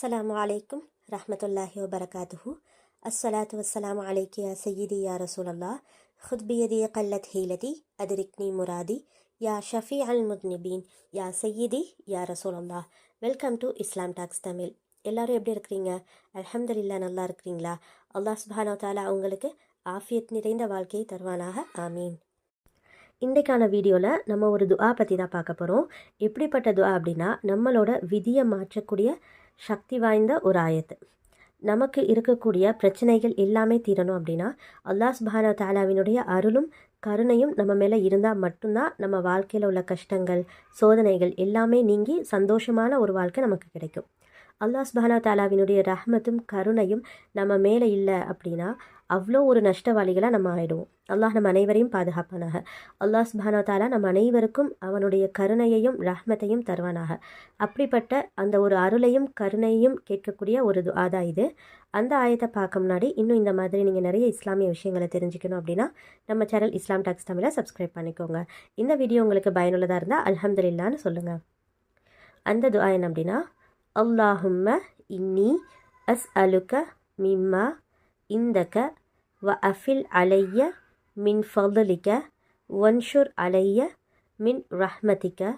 அஸ்ஸலாமு அலைக்கும் ரஹ்மத்துல்லாஹி வபரகாத்துஹு. அஸ்ஸலாத்து வஸ்ஸலாமு அலைக்கி யா சய்யிதி யா ரசூலல்லாஹ். ஹுத் பியதி கல்லத் ஹீலதி அதிரிக்னி முராதி யா ஷஃபி அல் முத்னிபீன் யா சய்யிதி யா ரசூலல்லாஹ். Welcome to Islam talks Tamil. எல்லாரும் எப்படி இருக்கிறீங்க? அல்ஹம்துலில்லாஹ், நல்லா இருக்கிறீங்களா? அல்லாஹ் சுப்ஹானஹு வ தஆலா உங்களுக்கு ஆஃபியத் நிறைந்த வாழ்க்கையை தருவானாக, ஆமீன். இன்றைக்கான வீடியோவில் நம்ம ஒரு துஆ பற்றி தான் பார்க்க போகிறோம். எப்படிப்பட்ட துஆ அப்படின்னா, நம்மளோட விதியை மாற்றக்கூடிய சக்தி வாய்ந்த ஒரு ஆயத்து. நமக்கு இருக்கக்கூடிய பிரச்சனைகள் எல்லாமே தீரணும் அப்படின்னா அல்லாஹ் சுப்ஹானஹு வ தஆலாவினுடைய அருளும் கருணையும் நம்ம மேலே இருந்தால் மட்டும்தான் நம்ம வாழ்க்கையில் உள்ள கஷ்டங்கள், சோதனைகள் எல்லாமே நீங்கி சந்தோஷமான ஒரு வாழ்க்கை நமக்கு கிடைக்கும். அல்லாஹ் சுப்ஹானஹு வ தஆலாவினுடைய ரஹ்மத்தும் கருணையும் நம்ம மேலே இல்லை அப்படின்னா அவ்வளோ ஒரு நஷ்டவாளிகளாக நம்ம ஆயிடுவோம். அல்லாஹ் நம்ம அனைவரையும் பாதுகாப்பானாக. அல்லாஹ் சுப்ஹானஹு வ தஆலா நம்ம அனைவருக்கும் அவனுடைய கருணையையும் ரஹ்மத்தையும் தருவானாக. அப்படிப்பட்ட அந்த ஒரு அருளையும் கருணையும் கேட்கக்கூடிய ஒரு துஆ தான் இது. அந்த ஆயத்தை பார்க்க முன்னாடி இன்னும் இந்த மாதிரி நீங்கள் நிறைய இஸ்லாமிய விஷயங்களை தெரிஞ்சுக்கணும் அப்படின்னா நம்ம சேனல் இஸ்லாம் டாக்ஸ் தமிழை சப்ஸ்கிரைப் பண்ணிக்கோங்க. இந்த வீடியோ உங்களுக்கு பயனுள்ளதாக இருந்தால் அல்ஹம்துலில்லாஹ்னு சொல்லுங்கள். அந்த துஆ என்ன அப்படின்னா, அல்லாஹும்ம இன்னி அஸ்அலுக மிம்மா இந்தக வ அஃபில் அலைய மின் ஃபضலிக வன்ஷுர் அலைய மின் ரஹ்மதிக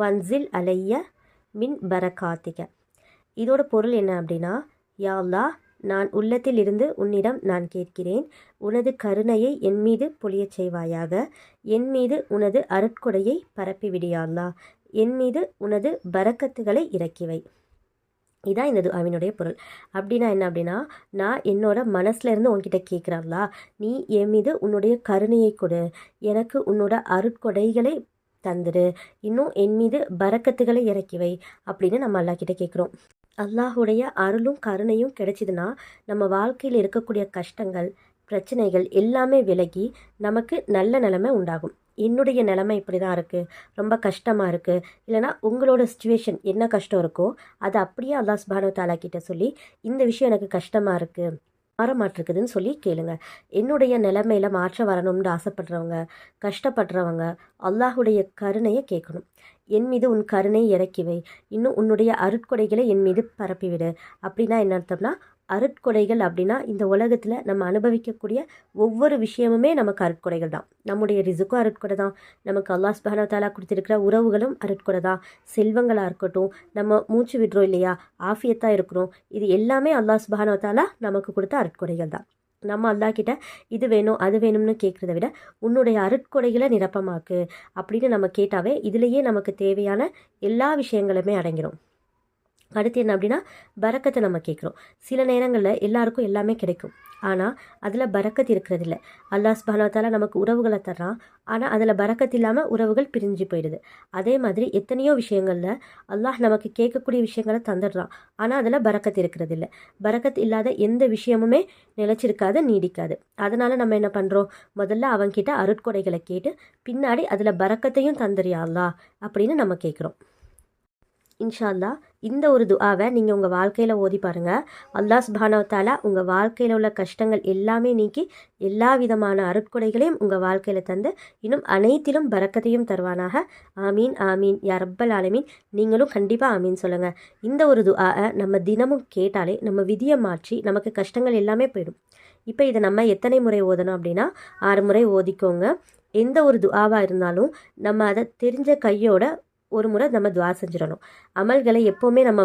வன்சில் அலைய மின் பரகாத்திக. இதோட பொருள் என்ன அப்படின்னா, யா அல்லாஹ், நான் உள்ளத்தில் இருந்து உன்னிடம் நான் கேட்கிறேன், உனது கருணையை என் மீது பொழியச் செய்வாயாக, என் மீது உனது அருட்கொடையை பரப்பிவிடு யா அல்லாஹ், என் மீது உனது பரக்கத்துகளை இறக்கிவை. இதான் இந்த துஆவினுடைய பொருள். அப்படின்னா என்ன அப்படின்னா, நான் என்னோட மனசுல இருந்து உன்கிட்ட கேட்குறாங்களா, நீ என் மீது உன்னுடைய கருணையை கொடு, எனக்கு உன்னோட அருட்கொடைகளை தந்துடு, இன்னும் என் மீது பரக்கத்துகளை இறக்கிவை அப்படின்னு நம்ம அல்லாஹ் கிட்ட கேட்குறோம். அல்லாஹுடைய அருளும் கருணையும் கிடைச்சிதுன்னா நம்ம வாழ்க்கையில் இருக்கக்கூடிய கஷ்டங்கள், பிரச்சனைகள் எல்லாமே விலகி நமக்கு நல்ல நிலைமை உண்டாகும். என்னுடைய நிலைமை இப்படி தான் இருக்குது, ரொம்ப கஷ்டமாக இருக்குது, இல்லைனா உங்களோட சிச்சுவேஷன் என்ன கஷ்டம் இருக்கோ அதை அப்படியே அல்லாஹ் சுப்ஹானஹு வ தஆலா கிட்ட சொல்லி, இந்த விஷயம் எனக்கு கஷ்டமாக இருக்குது, மாறமாட்டிருக்குதுன்னு சொல்லி கேளுங்க. என்னுடைய நிலைமையில் மாற்றம் வரணும்னு ஆசைப்படுறவங்க, கஷ்டப்படுறவங்க அல்லாஹுடைய கருணையை கேட்கணும். என் மீது உன் கருணை இறக்கிவை, இன்னும் உன்னுடைய அருட்கொடைகளை என் மீது பரப்பிவிடு. அப்படின்னா என்ன அர்த்தம்னா, அருட்கொடைகள் அப்படின்னா இந்த உலகத்தில் நம்ம அனுபவிக்கக்கூடிய ஒவ்வொரு விஷயமுமே நமக்கு அருட்கொடைகள் தான். நம்முடைய ரிசுக்கும் அருட்கொடை தான், நமக்கு அல்லாஹ் சுப்ஹானஹு வ தஆலா கொடுத்துருக்கிற உறவுகளும் அருட்கொடை தான், செல்வங்களாக இருக்கட்டும், நம்ம மூச்சு விடுறோம் இல்லையா, ஆஃபியத்தாக இருக்கிறோம், இது எல்லாமே அல்லாஹ் சுப்ஹானஹு வ தஆலா நமக்கு கொடுத்த அருட்கொடைகள் தான். நம்ம அல்லாஹ் கிட்ட இது வேணும் அது வேணும்னு கேட்குறத விட உன்னுடைய அருட்கொடைகளை நிரப்பமாக்கு அப்படின்னு நம்ம கேட்டாவே இதுலேயே நமக்கு தேவையான எல்லா விஷயங்களுமே அடங்கிடும். அடுத்து என்ன அப்படின்னா, பரக்கத்தை நம்ம கேட்குறோம். சில நேரங்களில் எல்லாருக்கும் எல்லாமே கிடைக்கும், ஆனால் அதில் பரக்கத்து இருக்கிறது இல்லை. அல்லாஹ் சுப்ஹானஹு வ தஆலா நமக்கு உறவுகளை தர்றான், ஆனால் அதில் பரக்கத்து இல்லாமல் உறவுகள் பிரிஞ்சு போயிடுது. அதே மாதிரி எத்தனையோ விஷயங்களில் அல்லாஹ் நமக்கு கேட்கக்கூடிய விஷயங்களை தந்துடுறான், ஆனால் அதில் பரக்கத்து இருக்கிறது இல்லை. பரக்கத்து இல்லாத எந்த விஷயமுமே நிலைச்சிருக்காது, நீடிக்காது. அதனால் நம்ம என்ன பண்ணுறோம், முதல்ல அவன்கிட்ட அருட்கொடைகளை கேட்டு பின்னாடி அதில் பரக்கத்தையும் தந்துறியா அல்லாஹ் அப்படின்னு நம்ம கேட்குறோம். இன்ஷா அல்லாஹ் இந்த ஒரு துஆவை நீங்கள் உங்கள் வாழ்க்கையில் ஓதி பாருங்கள். அல்லாஹ் சுப்ஹானஹு வ தஆலா உங்கள் வாழ்க்கையில் உள்ள கஷ்டங்கள் எல்லாமே நீக்கி எல்லா விதமான அருட்கொடைகளையும் உங்கள் வாழ்க்கையில் தந்து இன்னும் அனைத்திலும் பரக்கத்தையும் தருவானாக. ஆமீன் ஆமீன் யா ரப்பல் ஆலமீன். நீங்களும் கண்டிப்பாக ஆமீன் சொல்லுங்கள். இந்த ஒரு துஆவை நம்ம தினமும் கேட்டாலே நம்ம விதியை மாற்றி நமக்கு கஷ்டங்கள் எல்லாமே போயிடும். இப்போ இதை நம்ம எத்தனை முறை ஓதணும் அப்படின்னா 6 முறை ஓதிக்கோங்க. எந்த ஒரு துஆவாக இருந்தாலும் நம்ம அதை தெரிஞ்ச கையோட ஒரு முறை நம்ம துஆ செஞ்சிடணும். அமல்களை எப்போவுமே நம்ம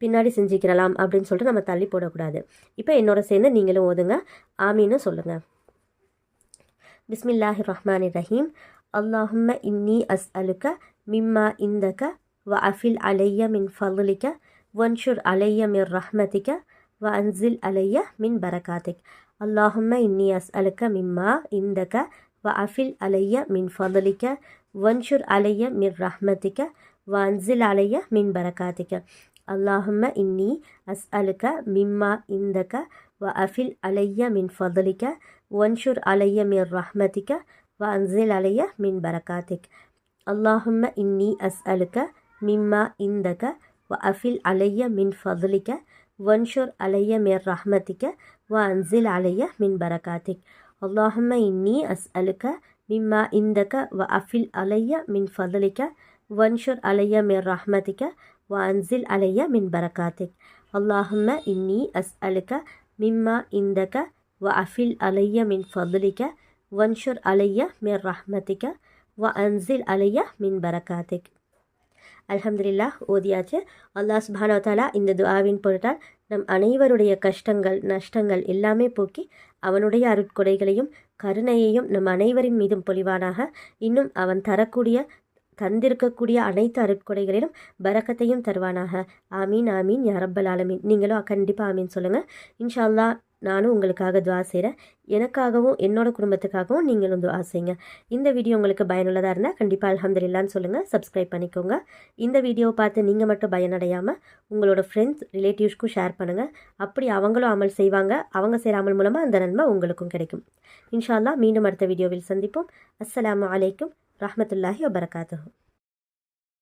பின்னாடி செஞ்சுக்கிறலாம் அப்படின்னு சொல்லிட்டு நம்ம தள்ளி போடக்கூடாது. இப்போ என்னோட சேர்ந்து நீங்களும் ஓதுங்க, ஆமீன்னு சொல்லுங்கள். பிஸ்மில்லாஹிர் ரஹ்மானிர் ரஹீம். அல்லாஹும்ம இன்னி அஸ்அலுக மிம்மா இந்தக வ அஃபில் அலைய மின் ஃபضலிக வன்ஷுர் அலைய மின் ரஹ்மதிக வ அன்சில் அலைய மின் பரகாத்திக். அல்லாஹும்ம இன்னி அஸ்அலுக மிம்மா இந்தக வ அஃபில் அலைய மின் ஃபضலிக வன்ஷுர் அலைய மிர் ரஹ்மதிக வன்சில் அலைய மின் பரகாத்திக. அல்லாஹும்ம இன்னி அஸ்அலுக மிம்மா இந்தக வ அஃபில் அலைய மின் ஃபضலிக வன்ஷுர் அலைய மிர் ரஹ்மதிக வன்சில் அலைய மின் பரகாத்திக். அல்லாஹும்ம இன்னி அஸ்அலுக மிம்மா இந்தக வ அஃபில் அலைய மின் ஃபضலிக வன்ஷுர் அலைய மிர் ரஹ்மதிக வன்சில் அலைய மின் பரகாத்திக். அல்லாஹும்ம இன்னி அஸ்அலுக மிம்மா இந்தக வ அஃபில் அலைய மின் ஃபضலிக வன்ஷுர் அலைய மிர் ரஹ்மதிக وأنزل علي من بركاتك اللهم إني أسألك مما عندك وأفل علي من فضلك وانشر علي من رحمتك وأنزل علي من بركاتك. அல்ஹம்துலில்லாஹ் ஓதியாச்சு. அல்லாஹ் சுப்ஹானஹு வ தஆலா இந்த துஆவின் பொருட்டால் நம் அனைவருடைய கஷ்டங்கள் நஷ்டங்கள் எல்லாமே போக்கி அவனுடைய அருட்கொடைகளையும் கருணையையும் நம் அனைவரின் மீதும் பொழிவானாக. இன்னும் அவன் தந்திருக்கக்கூடிய அனைத்து அருட்கொடைகளிலும் பரக்கத்தையும் தருவானாக. ஆமீன் ஆமீன் யா ரப்பல் ஆலமீன். நீங்களும் கண்டிப்பாக ஆமீன் சொல்லுங்கள். இன்ஷா அல்லாஹ் நானும் உங்களுக்காக துஆ செய்கிறேன். எனக்காகவும் என்னோட குடும்பத்துக்காகவும் நீங்களும் துஆ செய்யுங்க. இந்த வீடியோ உங்களுக்கு பயனுள்ளதாக இருந்தால் கண்டிப்பாக அல்ஹம்துலில்லாஹ்னு சொல்லுங்கள். சப்ஸ்கிரைப் பண்ணிக்கோங்க. இந்த வீடியோவை பார்த்து நீங்கள் மட்டும் பயனடையாமல் உங்களோட ஃப்ரெண்ட்ஸ் ரிலேட்டிவ்ஸ்க்கும் ஷேர் பண்ணுங்கள். அப்படி அவங்களும் அமல் செய்வாங்க. அவங்க செய்கிற அமல் மூலமாக அந்த நன்மை உங்களுக்கும் கிடைக்கும். இன்ஷா அல்லாஹ் மீண்டும் அடுத்த வீடியோவில் சந்திப்போம். அஸ்ஸலாமு அலைக்கும் ரஹ்மத்துல்லாஹி வபரகாத்துஹு.